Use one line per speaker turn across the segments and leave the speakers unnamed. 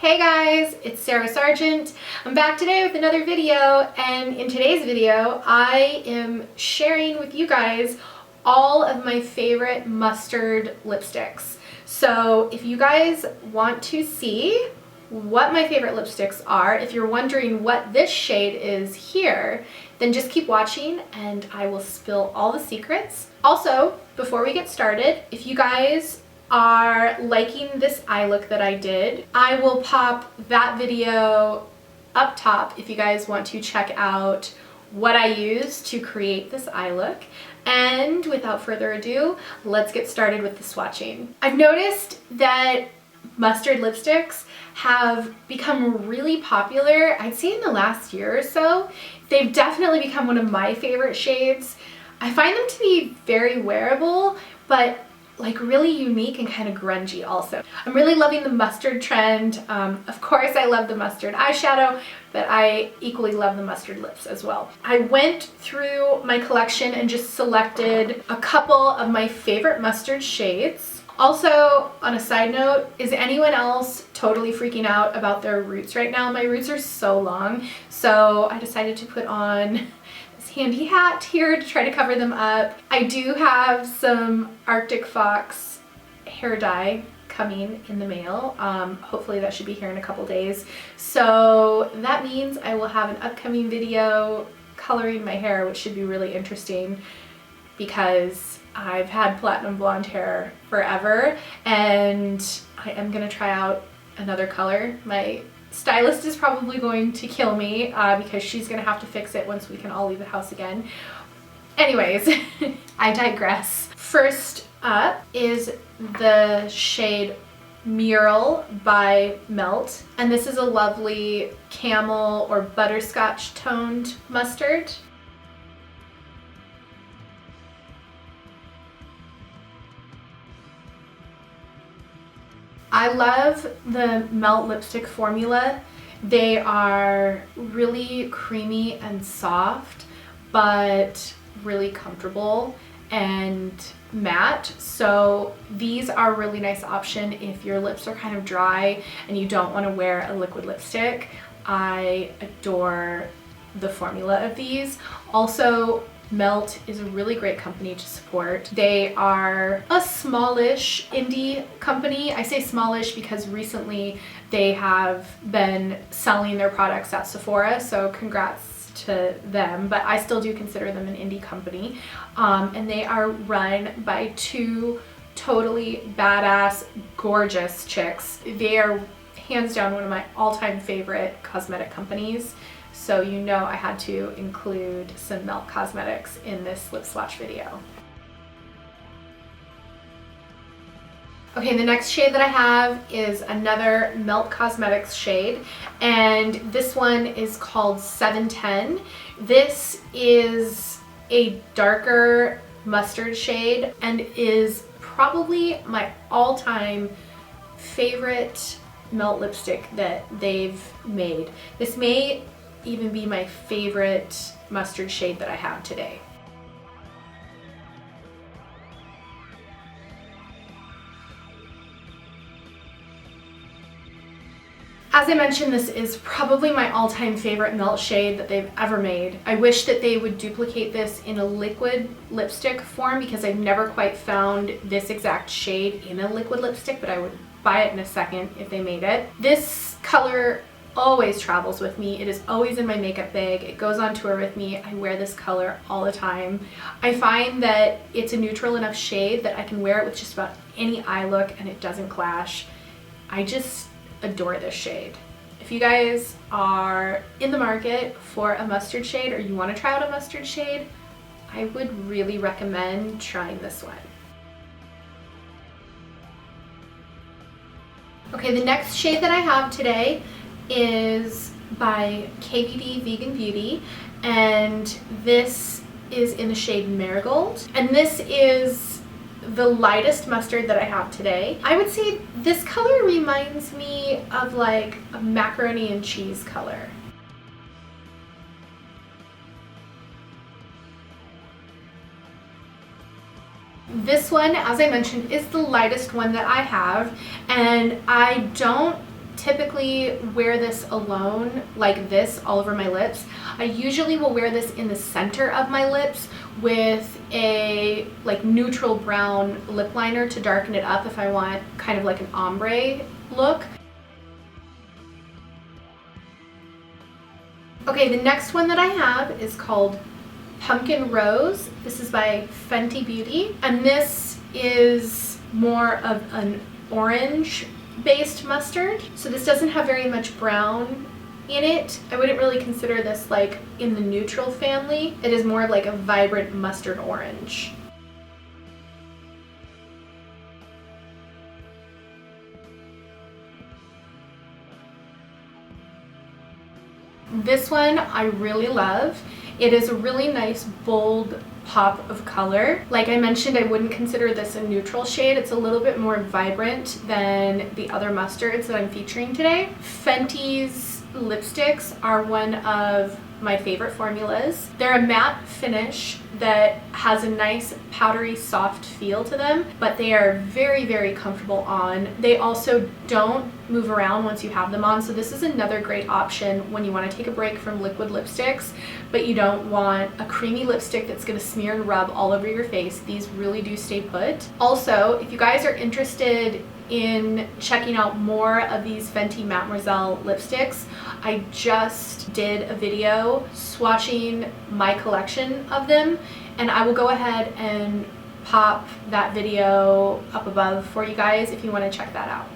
Hey guys, it's Sargent. I'm back today with another video, and in today's video I am sharing with you guys all of my favorite mustard lipsticks. So if you guys want to see what my favorite lipsticks are, if you're wondering what this shade is here, then just keep watching and I will spill all the secrets. Also, before we get started, if you guys are liking this eye look that I did, I will pop that video up top if you guys want to check out what I used to create this eye look. And without further ado, let's get started with the swatching. I've noticed that mustard lipsticks have become really popular, I'd say in the last year or so. They've definitely become one of my favorite shades. I find them to be very wearable, but like really unique and kind of grungy also. I'm really loving the mustard trend. Of course I love the mustard eyeshadow, but I equally love the mustard lips as well. I went through my collection and just selected a couple of my favorite mustard shades. Also, on a side note, is anyone else totally freaking out about their roots right now? My roots are so long, so I decided to put on handy hat here to try to cover them up. I do have some Arctic Fox hair dye coming in the mail. Hopefully that should be here in a couple days. So that means I will have an upcoming video coloring my hair, which should be really interesting because I've had platinum blonde hair forever and I am gonna try out another color. My stylist is probably going to kill me because she's gonna have to fix it once we can all leave the house again. Anyways, I digress. First up is the shade Mural by Melt, and this is a lovely camel or butterscotch toned mustard. I love the Melt lipstick formula. They are really creamy and soft, but really comfortable and matte. So these are a really nice option if your lips are kind of dry and you don't want to wear a liquid lipstick. I adore the formula of these. Also, Melt is a really great company to support. They are a smallish indie company. I say smallish because recently they have been selling their products at Sephora, so congrats to them, but I still do consider them an indie company. And they are run by two totally badass, gorgeous chicks. They are hands down one of my all-time favorite cosmetic companies. So you know I had to include some Melt cosmetics in this lip swatch video. Okay, the next shade that I have is another Melt Cosmetics shade, and this one is called 710. This is a darker mustard shade and is probably my all-time favorite Melt lipstick that they've made. This may even be my favorite mustard shade that I have today. As I mentioned, this is probably my all-time favorite Melt shade that they've ever made. I wish that they would duplicate this in a liquid lipstick form because I've never quite found this exact shade in a liquid lipstick, but I would buy it in a second if they made it. This color always travels with me. It is always in my makeup bag. It goes on tour with me. I wear this color all the time. I find that it's a neutral enough shade that I can wear it with just about any eye look and it doesn't clash. I just adore this shade. If you guys are in the market for a mustard shade or you want to try out a mustard shade, I would really recommend trying this one. Okay, the next shade that I have today is by KVD Vegan Beauty, and this is in the shade Marigold, and this is the lightest mustard that I have today. I would say this color reminds me of like a macaroni and cheese color. This one, as I mentioned, is the lightest one that I have, and I don't typically wear this alone like this all over my lips. I usually will wear this in the center of my lips with a like neutral brown lip liner to darken it up if I want kind of like an ombre look. Okay, the next one that I have is called Pumpkin Rose. This is by Fenty Beauty, and this is more of an orange based mustard. So this doesn't have very much brown in it. I wouldn't really consider this like in the neutral family. It is more of like a vibrant mustard orange. This one I really love. It is a really nice bold pop of color. Like I mentioned, I wouldn't consider this a neutral shade. It's a little bit more vibrant than the other mustards that I'm featuring today. Fenty's lipsticks are one of my favorite formulas. They're a matte finish that has a nice powdery soft feel to them, but they are very, very comfortable on. They also don't move around once you have them on, so this is another great option when you want to take a break from liquid lipsticks but you don't want a creamy lipstick that's going to smear and rub all over your face. These really do stay put. Also, if you guys are interested in checking out more of these Fenty Mademoiselle lipsticks, I just did a video swatching my collection of them, and I will go ahead and pop that video up above for you guys if you want to check that out.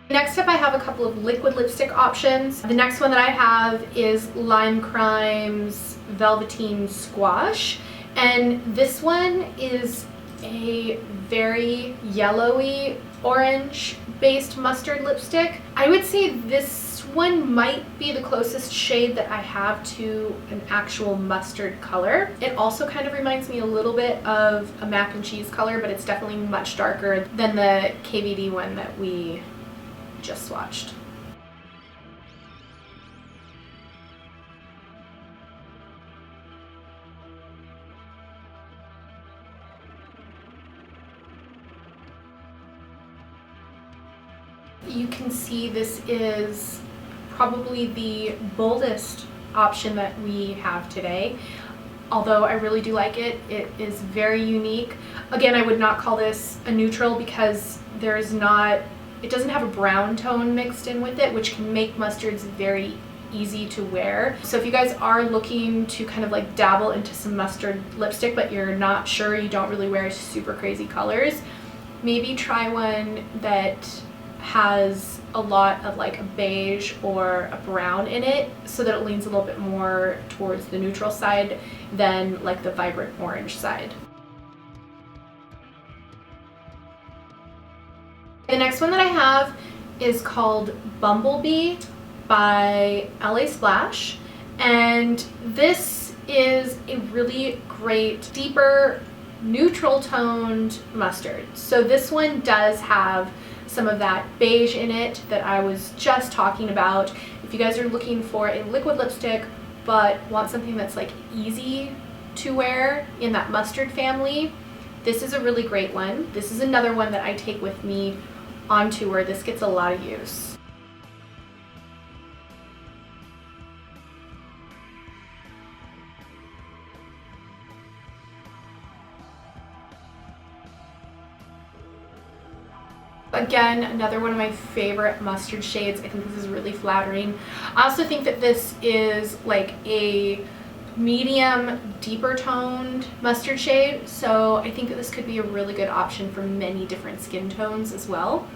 Next up, I have a couple of liquid lipstick options. The next one that I have is Lime Crime's Velveteen Squash, and this one is a very yellowy orange based mustard lipstick. I would say this one might be the closest shade that I have to an actual mustard color. It also kind of reminds me a little bit of a mac and cheese color, but it's definitely much darker than the KVD one that we just swatched. You can see this is probably the boldest option that we have today. Although I really do like it, it is very unique. Again, I would not call this a neutral because it doesn't have a brown tone mixed in with it, which can make mustards very easy to wear. So if you guys are looking to kind of like dabble into some mustard lipstick, but you're not sure, you don't really wear super crazy colors, maybe try one that has a lot of like a beige or a brown in it so that it leans a little bit more towards the neutral side than like the vibrant orange side. The next one that I have is called Bumble Bee by LA Splash, and this is a really great deeper neutral toned mustard. So this one does have some of that beige in it that I was just talking about. If you guys are looking for a liquid lipstick but want something that's like easy to wear in that mustard family, this is a really great one. This is another one that I take with me on tour. This gets a lot of use. Again, another one of my favorite mustard shades. I think this is really flattering. I also think that this is like a medium, deeper toned mustard shade, so I think that this could be a really good option for many different skin tones as well.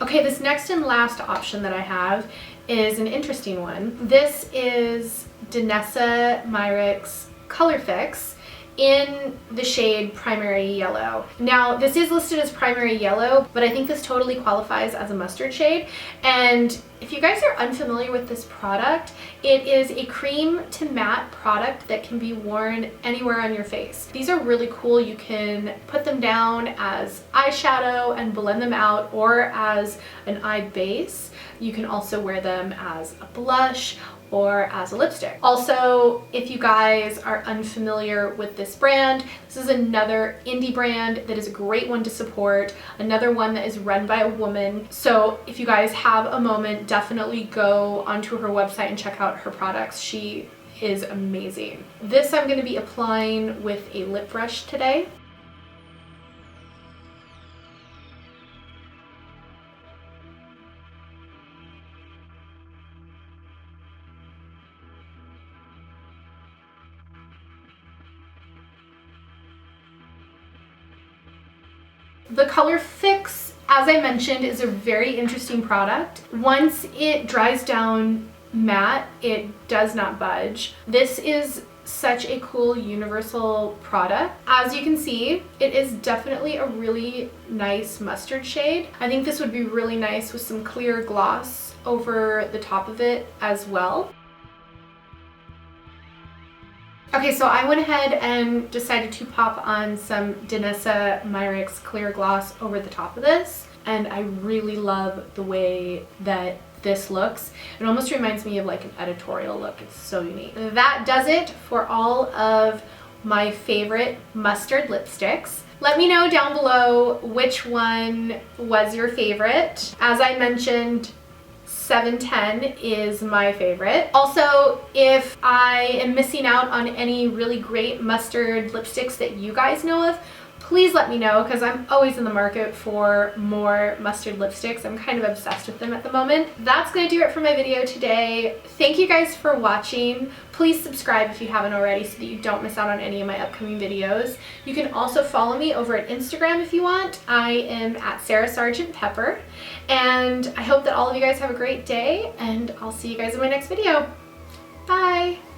Okay, this next and last option that I have is an interesting one. This is Janessa Myricks Color Fix in the shade Primary Yellow. Now, this is listed as Primary Yellow, but I think this totally qualifies as a mustard shade. And if you guys are unfamiliar with this product, it is a cream to matte product that can be worn anywhere on your face. These are really cool. You can put them down as eyeshadow and blend them out, or as an eye base. You can also wear them as a blush or as a lipstick. Also, if you guys are unfamiliar with this brand, this is another indie brand that is a great one to support, another one that is run by a woman. So if you guys have a moment, definitely go onto her website and check out her products. She is amazing. This I'm going to be applying with a lip brush today. The Color Fix, as I mentioned, is a very interesting product. Once it dries down matte, it does not budge. This is such a cool universal product. As you can see, it is definitely a really nice mustard shade. I think this would be really nice with some clear gloss over the top of it as well. Okay, so I went ahead and decided to pop on some Janessa Myricks Clear Gloss over the top of this, and I really love the way that this looks. It almost reminds me of like an editorial look. It's so unique. That does it for all of my favorite mustard lipsticks. Let me know down below which one was your favorite. As I mentioned, 710 is my favorite. Also, if I am missing out on any really great mustard lipsticks that you guys know of, please let me know, because I'm always in the market for more mustard lipsticks. I'm kind of obsessed with them at the moment. That's going to do it for my video today. Thank you guys for watching. Please subscribe if you haven't already so that you don't miss out on any of my upcoming videos. You can also follow me over at Instagram if you want. I am at Sargent Pepper. And I hope that all of you guys have a great day, and I'll see you guys in my next video. Bye!